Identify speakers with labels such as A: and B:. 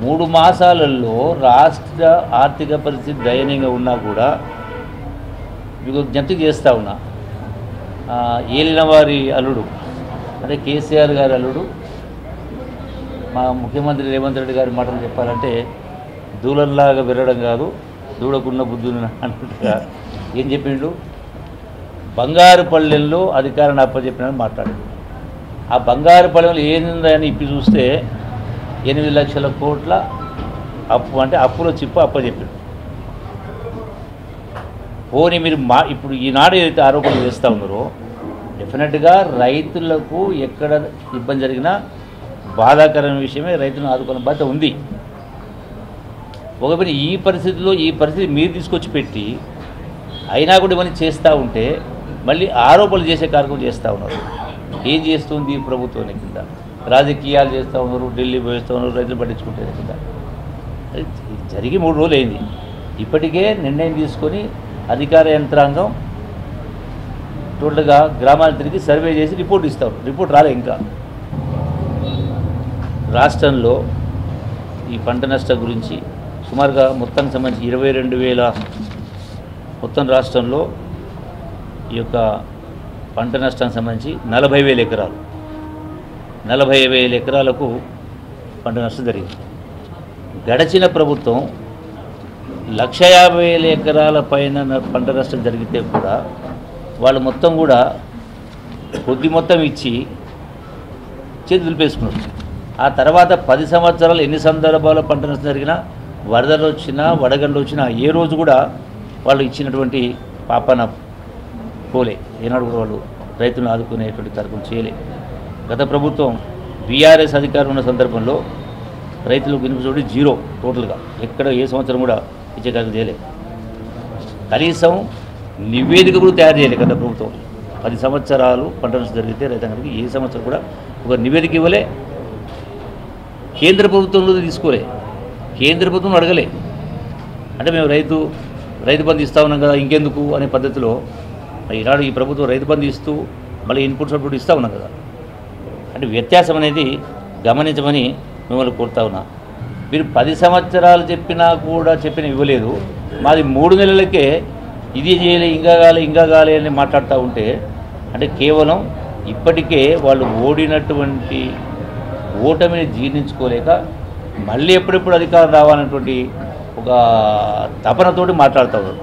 A: 3 మాసాలలో రాష్ట్ర ఆర్థిక పరిస్థితి దయనీయంగా ఉన్నా కూడా మీకు జ్ఞప్తి చేస్తూ ఉన్నా. ఏలిన వారి అల్లుడు అంటే కేసీఆర్ గారి అల్లుడు మా ముఖ్యమంత్రి రేవంత్ రెడ్డి గారి మాటలు చెప్పాలంటే దూలంలాగా విరగడం కాదు, దూడకున్న బుద్ధుని అన్నట్టుగా ఏం చెప్పిండు, బంగారు పల్లెల్లో అధికారాన్ని అప్పచెప్పినని మాట్లాడాడు. ఆ బంగారు పల్లెల్లో ఏందని ఇప్పి చూస్తే 8 లక్షల కోట్ల అప్పు, అంటే అప్పులో చిప్పు అప్పచెప్పాడు. పోనీ మీరు ఇప్పుడు ఈనాడు ఏదైతే ఆరోపణలు చేస్తూ ఉన్నారో డెఫినెట్గా రైతులకు ఎక్కడ ఇబ్బంది జరిగినా బాధాకరమైన విషయమే, రైతులను ఆదుకునే బాధ్యత ఉంది. ఒకవేళ ఈ పరిస్థితి మీరు తీసుకొచ్చి పెట్టి అయినా కూడా ఇవన్నీ చేస్తూ ఉంటే మళ్ళీ ఆరోపణలు చేసే కార్యక్రమం చేస్తూ ఉన్నారు. ఏం చేస్తుంది ప్రభుత్వం కింద రాజకీయాలు చేస్తూ ఉన్నారు, ఢిల్లీ పోయిస్తూ ఉన్నారు, రైతులు పట్టించుకుంటే కింద. జరిగి 3 రోజులు అయింది. ఇప్పటికే నిర్ణయం తీసుకొని అధికార యంత్రాంగం టోటల్గా గ్రామాలు తిరిగి సర్వే చేసి రిపోర్ట్ ఇస్తారు. రిపోర్ట్ రాలే ఇంకా. రాష్ట్రంలో ఈ పంట నష్టం గురించి సుమారుగా మొత్తానికి సంబంధించి 22,000 మొత్తం రాష్ట్రంలో ఈ యొక్క పంట నష్టానికి సంబంధించి 40,000 ఎకరాలు 40,000 ఎకరాలకు పంట నష్టం జరిగింది. గడచిన ప్రభుత్వం 150,000 ఎకరాల పైన పంట నష్టం జరిగితే కూడా వాళ్ళు మొత్తం కూడా కొద్ది మొత్తం ఇచ్చి చేతి దులిపేసుకున్నారు. ఆ తర్వాత 10 సంవత్సరాలు ఎన్ని సందర్భాల్లో పంట నష్టం జరిగినా, వరదలు వచ్చినా, వడగండ్లు వచ్చినా ఏ రోజు కూడా వాళ్ళు ఇచ్చినటువంటి పాపన పోలే. ఏనాడు కూడా వాళ్ళు రైతులను ఆదుకునేటువంటి కార్యక్రమం చేయలే. గత ప్రభుత్వం బీఆర్ఎస్ అధికారం ఉన్న సందర్భంలో రైతులకు వినిపించడం 0 టోటల్గా. ఎక్కడ ఏ సంవత్సరం కూడా ఇచ్చే కార్యక్రమం చేయలే. కనీసం నివేదిక కూడా తయారు చేయలేదు గత ప్రభుత్వం. 10 సంవత్సరాలు పంట నష్టం జరిగితే రైతాంగానికి ఏ సంవత్సరం కూడా ఒక నివేదిక ఇవ్వలే. కేంద్ర ప్రభుత్వంలో తీసుకోలే, కేంద్ర ప్రభుత్వం అడగలే. అంటే మేము రైతు బంధు ఇస్తా ఉన్నాం కదా ఇంకెందుకు అనే పద్ధతిలో ఈనాడు ఈ ప్రభుత్వం రైతు బంధు ఇస్తూ మళ్ళీ ఇన్పుట్స్ అవుట్పుట్ ఇస్తూ ఉన్నాం కదా. అంటే వ్యత్యాసం అనేది గమనించమని మిమ్మల్ని కోరుతా ఉన్నా. మీరు 10 సంవత్సరాలు చెప్పినా కూడా ఇవ్వలేదు. మాది 3 నెలలకే ఇది చేయలే, ఇంకా కాలే అని మాట్లాడుతూ ఉంటే అంటే కేవలం ఇప్పటికే వాళ్ళు ఓడినటువంటి ఓటమిని జీర్ణించుకోలేక మళ్ళీ ఎప్పుడెప్పుడు అధికారం రావాలన్నటువంటి ఒక తపనతోటి మాట్లాడుతూ ఉన్నారు.